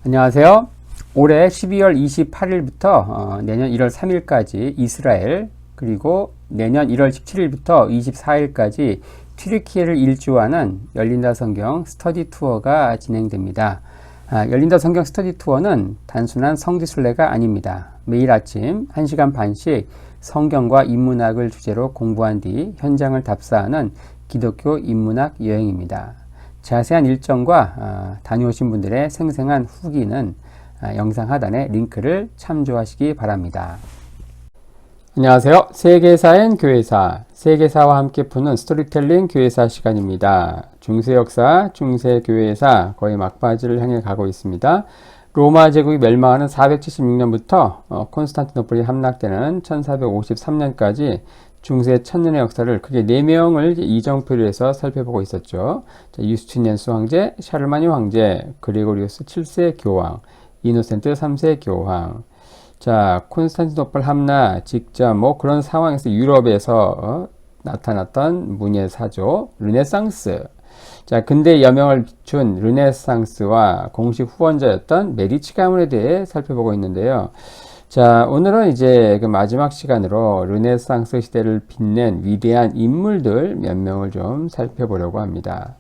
안녕하세요. 올해 12월 28일부터 내년 1월 3일까지 이스라엘, 그리고 내년 1월 17일부터 24일까지 튀르키예를 일주하는 열린다 성경 스터디 투어가 진행됩니다. 열린다 성경 스터디 투어는 단순한 성지순례가 아닙니다. 매일 아침 1시간 반씩 성경과 인문학을 주제로 공부한 뒤 현장을 답사하는 기독교 인문학 여행입니다. 자세한 일정과 다녀오신 분들의 생생한 후기는 영상 하단의 링크를 참조하시기 바랍니다. 안녕하세요. 세계사엔 교회사, 세계사와 함께 푸는 스토리텔링 교회사 시간입니다. 중세역사, 중세교회사 거의 막바지를 향해 가고 있습니다. 로마 제국이 멸망하는 476년부터 콘스탄티노플이 함락되는 1453년까지 중세 천년의 역사를 크게 4명을 이정표로 해서 살펴보고 있었죠. 유스티니안스 황제, 샤르마니 황제, 그리고리우스 7세 교황, 이노센트 3세 교황. 자, 콘스탄티노플 함락 직전 그런 상황에서 유럽에서 나타났던 문예 사조, 르네상스. 자, 근대 여명을 비춘 르네상스와 공식 후원자였던 메디치 가문에 대해 살펴보고 있는데요. 자, 오늘은 이제 그 마지막 시간으로 르네상스 시대를 빛낸 위대한 인물들 몇 명을 좀 살펴보려고 합니다.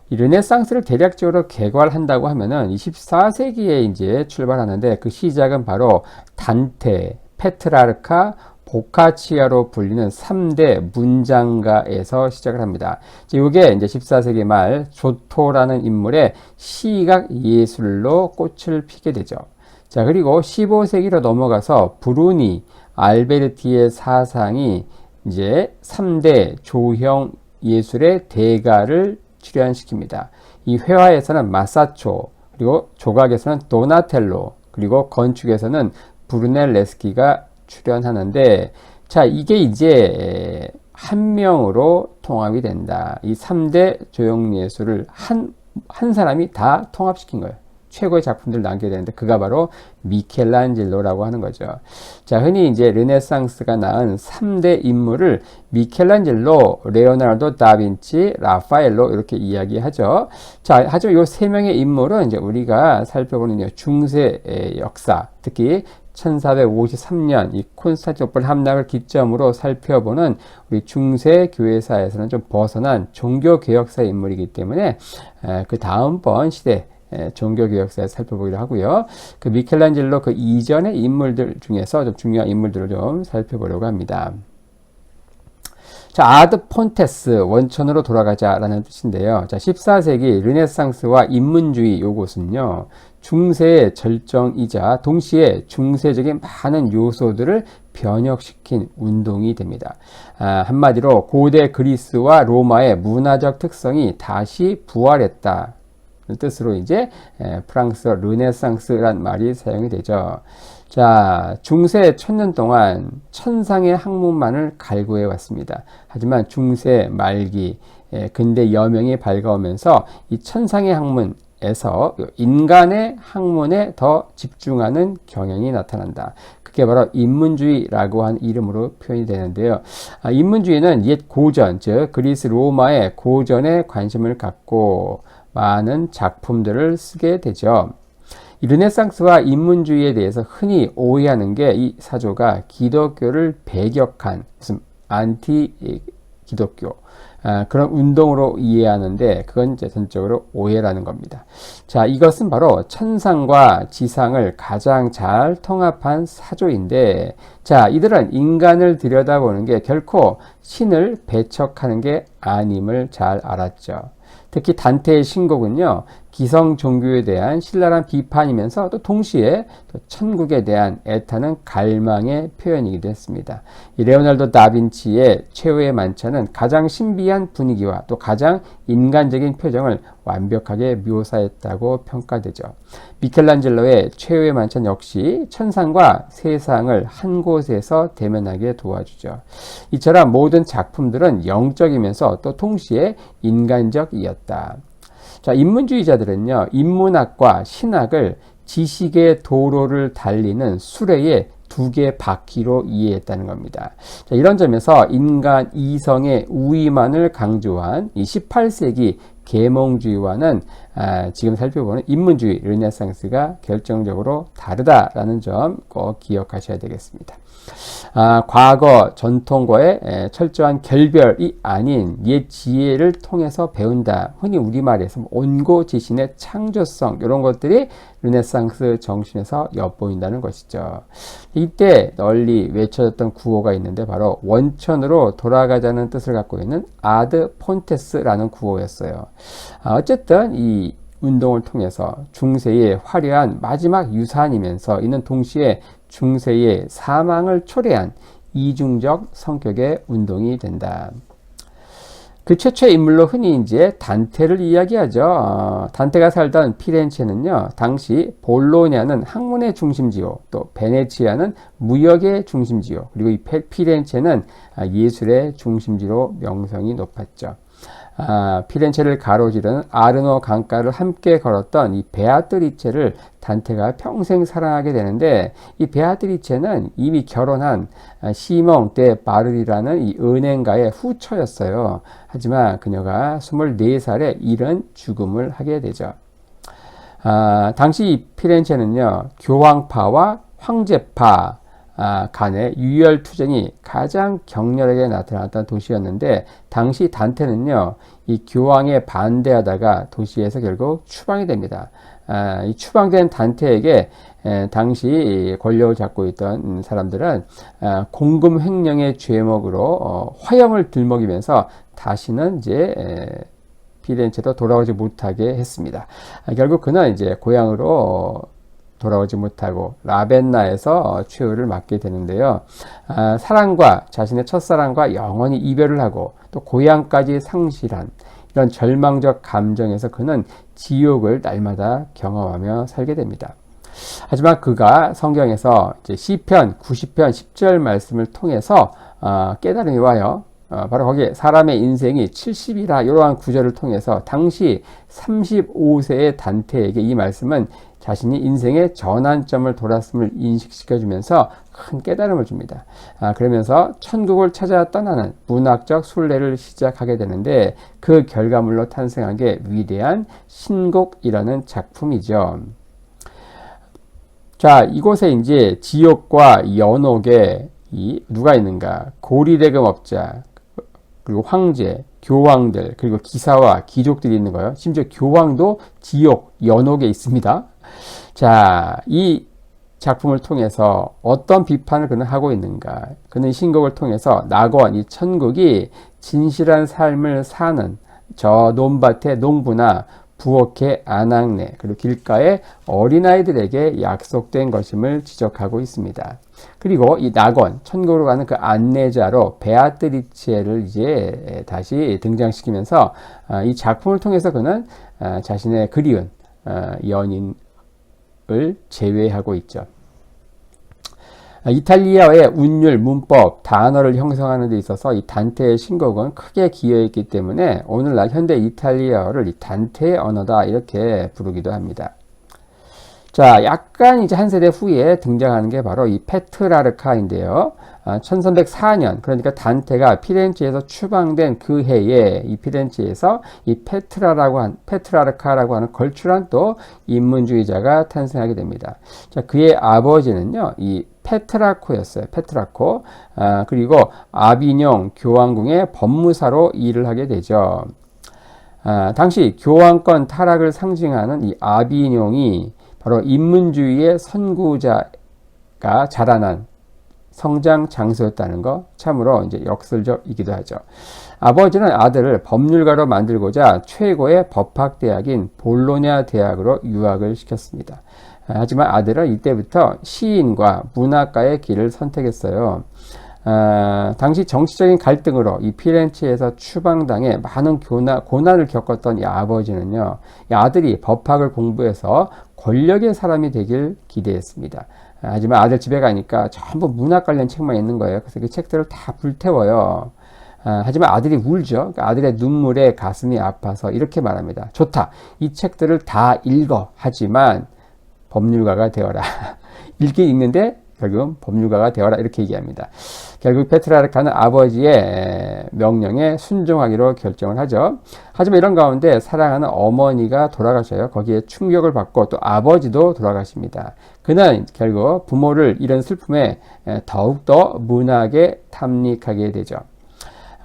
이 르네상스를 대략적으로 개괄한다고 하면은 24세기에 이제 출발하는데 그 시작은 바로 단테, 페트라르카, 보카치아로 불리는 3대 문장가에서 시작을 합니다. 이게 이제 14세기 말 조토라는 인물의 시각 예술로 꽃을 피게 되죠. 자, 그리고 15세기로 넘어가서 브루니, 알베르티의 사상이 이제 3대 조형 예술의 대가를 출현시킵니다. 이 회화에서는 마사초, 그리고 조각에서는 도나텔로, 그리고 건축에서는 브루넬레스키가 출연하는데, 자, 이게 이제 한 명으로 통합이 된다. 이 3대 조형 예술을 한 사람이 다 통합시킨 거예요. 최고의 작품들을 남겨야 되는데 그가 바로 미켈란젤로라고 하는 거죠. 자, 흔히 이제 르네상스가 낳은 3대 인물을 미켈란젤로, 레오나르도 다빈치, 라파엘로 이렇게 이야기하죠. 자, 하지만 이 세 명의 인물은 이제 우리가 살펴보는 중세의 역사, 특히 1453년 이 콘스탄티노플 함락을 기점으로 살펴보는 우리 중세 교회사에서는 좀 벗어난 종교 개혁사의 인물이기 때문에 그 다음번 시대 종교개혁사에 살펴보기로 하고요. 그 미켈란젤로 그 이전의 인물들 중에서 좀 중요한 인물들을 좀 살펴보려고 합니다. 자, 아드 폰테스, 원천으로 돌아가자라는 뜻인데요. 자, 14세기 르네상스와 인문주의 요것은요, 중세의 절정이자 동시에 중세적인 많은 요소들을 변혁시킨 운동이 됩니다. 한마디로 고대 그리스와 로마의 문화적 특성이 다시 부활했다. 뜻으로 이제 프랑스어 르네상스란 말이 사용이 되죠. 자, 중세 1000년 동안 천상의 학문만을 갈구해 왔습니다. 하지만 중세 말기 근대 여명이 밝아오면서 이 천상의 학문에서 인간의 학문에 더 집중하는 경향이 나타난다. 그게 바로 인문주의라고 한 이름으로 표현이 되는데요. 인문주의는 옛 고전, 즉 그리스 로마의 고전에 관심을 갖고 많은 작품들을 쓰게 되죠. 이 르네상스와 인문주의에 대해서 흔히 오해하는 게 이 사조가 기독교를 배격한 무슨 안티 기독교 그런 운동으로 이해하는데 그건 이제 전적으로 오해라는 겁니다. 자, 이것은 바로 천상과 지상을 가장 잘 통합한 사조인데, 자, 이들은 인간을 들여다보는 게 결코 신을 배척하는 게 아님을 잘 알았죠. 특히 단테의 신곡은요, 기성 종교에 대한 신랄한 비판이면서 또 동시에 또 천국에 대한 애타는 갈망의 표현이기도 했습니다. 이 레오나르도 다빈치의 최후의 만찬은 가장 신비한 분위기와 또 가장 인간적인 표정을 완벽하게 묘사했다고 평가되죠. 미켈란젤로의 최후의 만찬 역시 천상과 세상을 한 곳에서 대면하게 도와주죠. 이처럼 모든 작품들은 영적이면서 또 동시에 인간적이었다. 자, 인문주의자들은요, 인문학과 신학을 지식의 도로를 달리는 수레의 두 개 바퀴로 이해했다는 겁니다. 자, 이런 점에서 인간 이성의 우위만을 강조한 이 18세기 계몽주의와는 지금 살펴보는 인문주의 르네상스가 결정적으로 다르다라는 점 꼭 기억하셔야 되겠습니다. 과거 전통과의 철저한 결별이 아닌 옛 지혜를 통해서 배운다. 흔히 우리말에서 온고지신의 창조성 이런 것들이 르네상스 정신에서 엿보인다는 것이죠. 이때 널리 외쳐졌던 구호가 있는데 바로 원천으로 돌아가자는 뜻을 갖고 있는 아드 폰테스라는 구호였어요. 어쨌든 이 운동을 통해서 중세의 화려한 마지막 유산이면서 이는 동시에 중세의 사망을 초래한 이중적 성격의 운동이 된다. 그 최초의 인물로 흔히 이제 단테를 이야기하죠. 단테가 살던 피렌체는요, 당시 볼로냐는 학문의 중심지요, 또 베네치아는 무역의 중심지요, 그리고 이 피렌체는 예술의 중심지로 명성이 높았죠. 피렌체를 가로지르는 아르노 강가를 함께 걸었던 이 베아트리체를 단테가 평생 사랑하게 되는데, 이 베아트리체는 이미 결혼한 시몽 데 바르리라는 이 은행가의 후처였어요. 하지만 그녀가 24살에 이른 죽음을 하게 되죠. 당시 피렌체는요, 교황파와 황제파 간의 유혈투쟁이 가장 격렬하게 나타났던 도시였는데, 당시 단테는요, 이 교황에 반대하다가 도시에서 결국 추방이 됩니다. 이 추방된 단테에게 당시 권력을 잡고 있던 사람들은 공금 횡령의 죄목으로 화형을 들먹이면서 다시는 이제 피렌체로 돌아오지 못하게 했습니다. 결국 그는 이제 고향으로 돌아오지 못하고 라벤나에서 최후를 맞게 되는데요. 사랑과 자신의 첫사랑과 영원히 이별을 하고 또 고향까지 상실한 이런 절망적 감정에서 그는 지옥을 날마다 경험하며 살게 됩니다. 하지만 그가 성경에서 이제 시편 90편 10절 말씀을 통해서 깨달음이 와요. 바로 거기에 사람의 인생이 70이라 이러한 구절을 통해서 당시 35세의 단테에게 이 말씀은 자신이 인생의 전환점을 돌았음을 인식시켜주면서 큰 깨달음을 줍니다. 그러면서 천국을 찾아 떠나는 문학적 순례를 시작하게 되는데, 그 결과물로 탄생한 게 위대한 신곡이라는 작품이죠. 자, 이곳에 이제 지옥과 연옥에 누가 있는가? 고리대금업자, 그리고 황제, 교황들, 그리고 기사와 귀족들이 있는 거예요. 심지어 교황도 지옥, 연옥에 있습니다. 자, 이 작품을 통해서 어떤 비판을 그는 하고 있는가? 그는 신곡을 통해서 낙원, 이 천국이 진실한 삶을 사는 저 논밭의 농부나 부엌의 아낙네, 그리고 길가의 어린아이들에게 약속된 것임을 지적하고 있습니다. 그리고 이 낙원, 천국으로 가는 그 안내자로 베아트리체를 이제 다시 등장시키면서 이 작품을 통해서 그는 자신의 그리운 연인을 제외하고 있죠. 이탈리아의 운율, 문법, 단어를 형성하는 데 있어서 이 단테의 신곡은 크게 기여했기 때문에 오늘날 현대 이탈리아어를 이 단테의 언어다 이렇게 부르기도 합니다. 자, 약간 이제 한 세대 후에 등장하는 게 바로 이 페트라르카인데요. 1304년, 그러니까 단테가 피렌체에서 추방된 그 해에 이 피렌체에서 이 페트라르카라고 하는 걸출한 또 인문주의자가 탄생하게 됩니다. 자, 그의 아버지는요, 이 페트라코였어요. 페트라코. 그리고 아비뇽 교황궁의 법무사로 일을 하게 되죠. 당시 교황권 타락을 상징하는 이 아비뇽이 바로 인문주의의 선구자가 자라난 성장 장소였다는 거 참으로 이제 역설적이기도 하죠. 아버지는 아들을 법률가로 만들고자 최고의 법학대학인 볼로냐 대학으로 유학을 시켰습니다. 하지만 아들은 이때부터 시인과 문학가의 길을 선택했어요. 당시 정치적인 갈등으로 이 피렌체에서 추방당해 많은 고난을 겪었던 이 아버지는요, 이 아들이 법학을 공부해서 권력의 사람이 되길 기대했습니다. 하지만 아들 집에 가니까 전부 문학 관련 책만 있는 거예요. 그래서 그 책들을 다 불태워요. 하지만 아들이 울죠. 그러니까 아들의 눈물에 가슴이 아파서 이렇게 말합니다. 좋다. 이 책들을 다 읽어. 하지만 법률가가 되어라. 읽긴 읽는데 결국은 법률가가 되어라. 이렇게 얘기합니다. 결국 페트라르카는 아버지의 명령에 순종하기로 결정을 하죠. 하지만 이런 가운데 사랑하는 어머니가 돌아가셔요. 거기에 충격을 받고 또 아버지도 돌아가십니다. 그는 결국 부모를 잃은 슬픔에 더욱더 문학에 탐닉하게 되죠.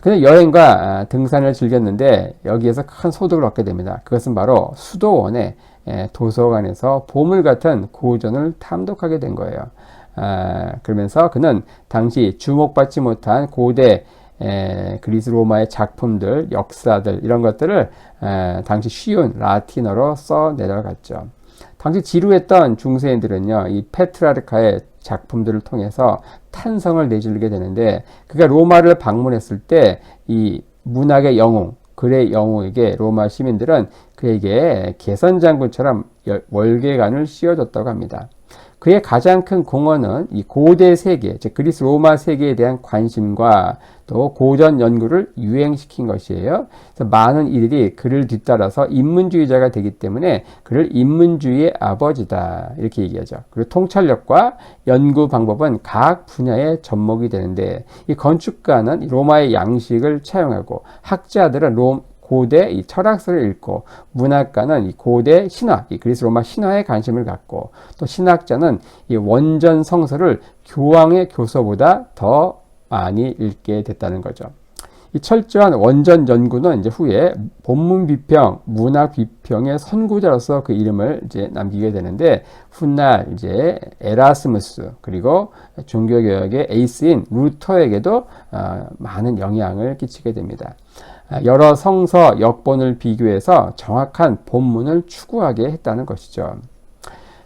그는 여행과 등산을 즐겼는데 여기에서 큰 소득을 얻게 됩니다. 그것은 바로 수도원의 도서관에서 보물 같은 고전을 탐독하게 된 거예요. 그러면서 그는 당시 주목받지 못한 고대 그리스 로마의 작품들, 역사들 이런 것들을 당시 쉬운 라틴어로 써 내려갔죠. 당시 지루했던 중세인들은요, 이 페트라르카의 작품들을 통해서 탄성을 내지르게 되는데, 그가 로마를 방문했을 때 이 문학의 영웅, 글의 영웅에게 로마 시민들은 그에게 개선장군처럼 월계관을 씌워줬다고 합니다. 그의 가장 큰 공헌은 이 고대 세계, 즉 그리스 로마 세계에 대한 관심과 또 고전 연구를 유행시킨 것이에요. 그래서 많은 이들이 그를 뒤따라서 인문주의자가 되기 때문에 그를 인문주의의 아버지다 이렇게 얘기하죠. 그리고 통찰력과 연구 방법은 각 분야의 접목이 되는데, 이 건축가는 로마의 양식을 차용하고, 학자들은 고대 이 철학서를 읽고, 문학가는 이 고대 신화, 이 그리스 로마 신화에 관심을 갖고, 또 신학자는 이 원전 성서를 교황의 교서보다 더 많이 읽게 됐다는 거죠. 이 철저한 원전 연구는 이제 후에 본문 비평, 문학 비평의 선구자로서 그 이름을 이제 남기게 되는데, 훗날 이제 에라스무스 그리고 종교개혁의 에이스인 루터에게도 많은 영향을 끼치게 됩니다. 여러 성서 역본을 비교해서 정확한 본문을 추구하게 했다는 것이죠.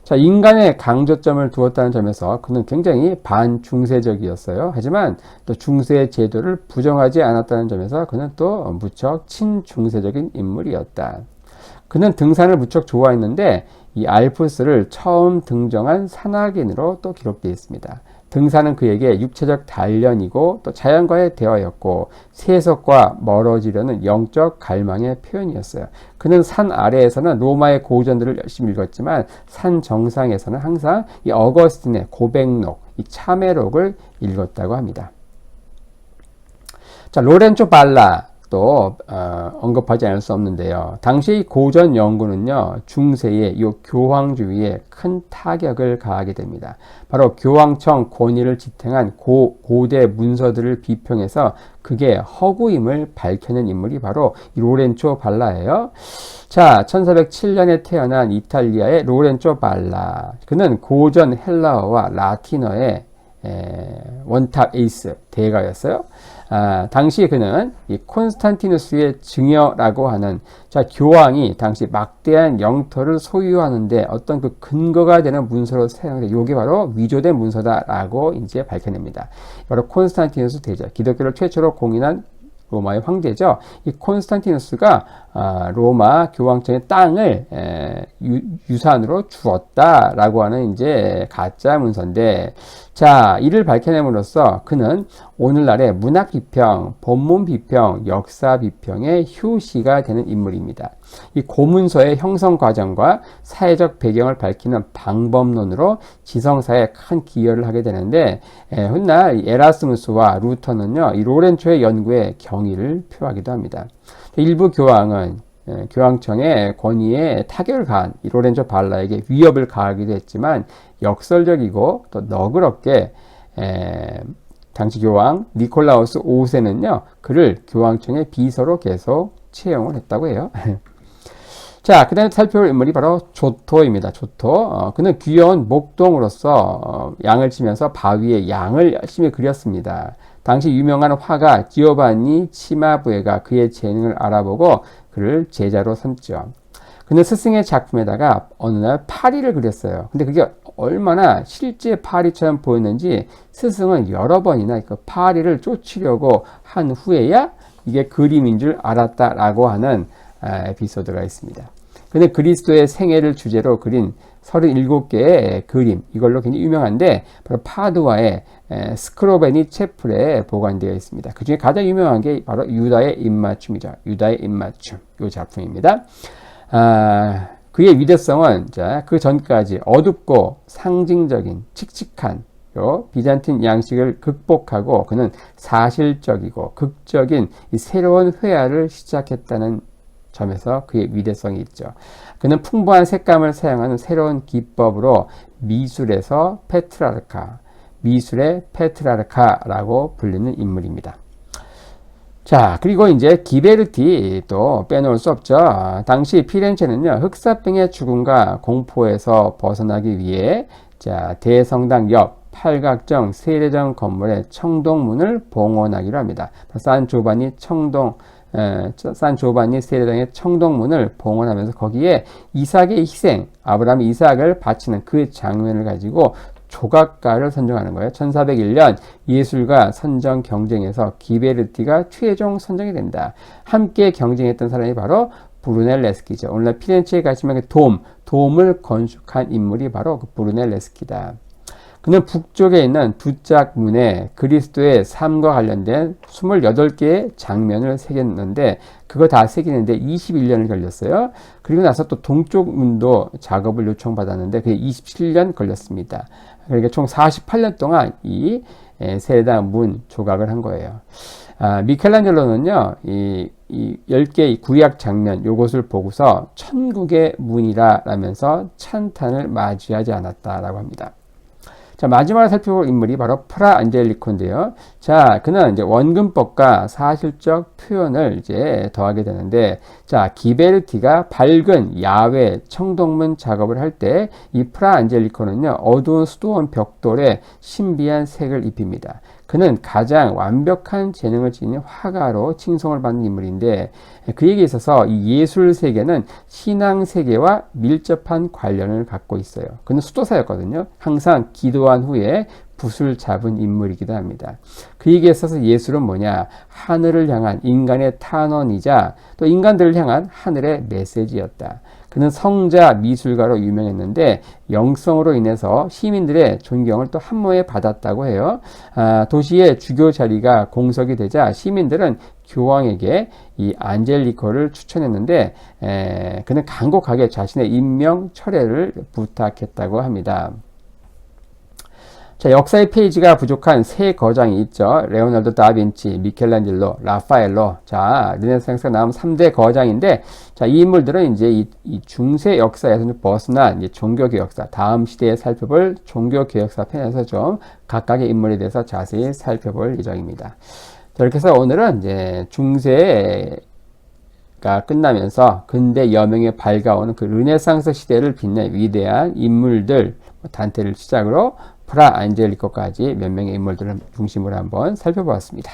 자, 인간의 강조점을 두었다는 점에서 그는 굉장히 반중세적이었어요. 하지만 또 중세 제도를 부정하지 않았다는 점에서 그는 또 무척 친중세적인 인물이었다. 그는 등산을 무척 좋아했는데 이 알프스를 처음 등정한 산악인으로 또 기록되어 있습니다. 등산은 그에게 육체적 단련이고 또 자연과의 대화였고, 세속과 멀어지려는 영적 갈망의 표현이었어요. 그는 산 아래에서는 로마의 고전들을 열심히 읽었지만 산 정상에서는 항상 이 어거스틴의 고백록, 이 참회록을 읽었다고 합니다. 자, 로렌조 발라 또 언급하지 않을 수 없는데요. 당시 고전 연구는요, 중세의 이 교황주의에 큰 타격을 가하게 됩니다. 바로 교황청 권위를 지탱한 고대 문서들을 비평해서 그게 허구임을 밝혀낸 인물이 바로 로렌조 발라예요. 자, 1407년에 태어난 이탈리아의 로렌조 발라. 그는 고전 헬라어와 라틴어의 원탑 에이스 대가였어요. 당시 그는 이 콘스탄티누스의 증여라고 하는, 자, 교황이 당시 막대한 영토를 소유하는데 어떤 그 근거가 되는 문서로 사용돼, 이게 바로 위조된 문서다라고 이제 밝혀냅니다. 바로 콘스탄티누스 대제, 기독교를 최초로 공인한 로마의 황제죠. 이 콘스탄티누스가 로마 교황청의 땅을 유산으로 주었다라고 하는 이제 가짜 문서인데, 자, 이를 밝혀냄으로써 그는 오늘날의 문학 비평, 본문 비평, 역사 비평의 효시가 되는 인물입니다. 이 고문서의 형성 과정과 사회적 배경을 밝히는 방법론으로 지성사에 큰 기여를 하게 되는데, 훗날 에라스무스와 루터는요, 이 로렌초의 연구에 경의를 표하기도 합니다. 일부 교황은 교황청의 권위에 타격을 가한 이 로렌조 발라에게 위협을 가하기도 했지만, 역설적이고 또 너그럽게 당시 교황 니콜라우스 5세는요, 그를 교황청의 비서로 계속 채용을 했다고 해요. 자, 그 다음에 살펴볼 인물이 바로 조토입니다. 조토. 그는 귀여운 목동으로서 양을 치면서 바위에 양을 열심히 그렸습니다. 당시 유명한 화가 지오반니 치마부에가 그의 재능을 알아보고 그를 제자로 삼죠. 그는 스승의 작품에다가 어느 날 파리를 그렸어요. 근데 그게 얼마나 실제 파리처럼 보였는지 스승은 여러 번이나 그 파리를 쫓으려고 한 후에야 이게 그림인 줄 알았다라고 하는 에피소드가 있습니다. 근데 그리스도의 생애를 주제로 그린 37개의 그림, 이걸로 굉장히 유명한데 바로 파두아의 스크로베니 채플에 보관되어 있습니다. 그 중에 가장 유명한 게 바로 유다의 입맞춤이죠. 유다의 입맞춤, 이 작품입니다. 그의 위대성은 그 전까지 어둡고 상징적인 칙칙한 요 비잔틴 양식을 극복하고 그는 사실적이고 극적인 이 새로운 회화를 시작했다는 점에서 그의 위대성이 있죠. 그는 풍부한 색감을 사용하는 새로운 기법으로 미술에서 페트라르카, 미술의 페트라르카라고 불리는 인물입니다. 자, 그리고 이제 기베르티 또 빼놓을 수 없죠. 당시 피렌체는요, 흑사병의 죽음과 공포에서 벗어나기 위해 자, 대성당 옆 팔각정 세례정 건물의 청동문을 봉헌하기로 합니다. 산 조바니 세례장의 청동문을 봉헌하면서 거기에 이삭의 희생, 아브라함이 이삭을 바치는 그 장면을 가지고 조각가를 선정하는 거예요. 1401년 예술가 선정 경쟁에서 기베르티가 최종 선정이 된다. 함께 경쟁했던 사람이 바로 브루넬레스키죠. 오늘날 피렌체에 가시면 돔을 건축한 인물이 바로 그 브루넬레스키다. 그는 북쪽에 있는 두짝 문에 그리스도의 삶과 관련된 28개의 장면을 새겼는데 그거 다 새기는데 21년을 걸렸어요. 그리고 나서 또 동쪽 문도 작업을 요청받았는데 그게 27년 걸렸습니다. 그러니까 총 48년 동안 이 세례당 문 조각을 한 거예요. 미켈란젤로는요, 이 10개의 구약 장면, 요것을 보고서 천국의 문이라 라면서 찬탄을 맞이하지 않았다라고 합니다. 자, 마지막으로 살펴볼 인물이 바로 프라 안젤리코인데요. 자, 그는 이제 원근법과 사실적 표현을 이제 더하게 되는데, 자, 기베르티가 밝은 야외 청동문 작업을 할 때 이 프라 안젤리코는요, 어두운 수도원 벽돌에 신비한 색을 입힙니다. 그는 가장 완벽한 재능을 지닌 화가로 칭송을 받는 인물인데 그에게 있어서 이 예술 세계는 신앙 세계와 밀접한 관련을 갖고 있어요. 그는 수도사였거든요. 항상 기도한 후에 붓을 잡은 인물이기도 합니다. 그에게 있어서 예술은 뭐냐? 하늘을 향한 인간의 탄원이자 또 인간들을 향한 하늘의 메시지였다. 그는 성자 미술가로 유명했는데 영성으로 인해서 시민들의 존경을 또 한모에 받았다고 해요. 도시의 주교 자리가 공석이 되자 시민들은 교황에게 이 안젤리코를 추천했는데 그는 간곡하게 자신의 임명 철회를 부탁했다고 합니다. 자, 역사의 페이지가 부족한 세 거장이 있죠. 레오나르도 다빈치, 미켈란젤로, 라파엘로. 자, 르네상스가 나온 3대 거장인데, 자, 이 인물들은 이제 이 중세 역사에서 좀 벗어난 이제 종교개혁 역사, 다음 시대에 살펴볼 종교개혁사 편에서 좀 각각의 인물에 대해서 자세히 살펴볼 예정입니다. 자, 이렇게 해서 오늘은 이제 중세가 끝나면서 근대 여명에 밝아오는 그 르네상스 시대를 빛낸 위대한 인물들, 단테를 시작으로 프라 안젤리코까지 몇 명의 인물들을 중심으로 한번 살펴보았습니다.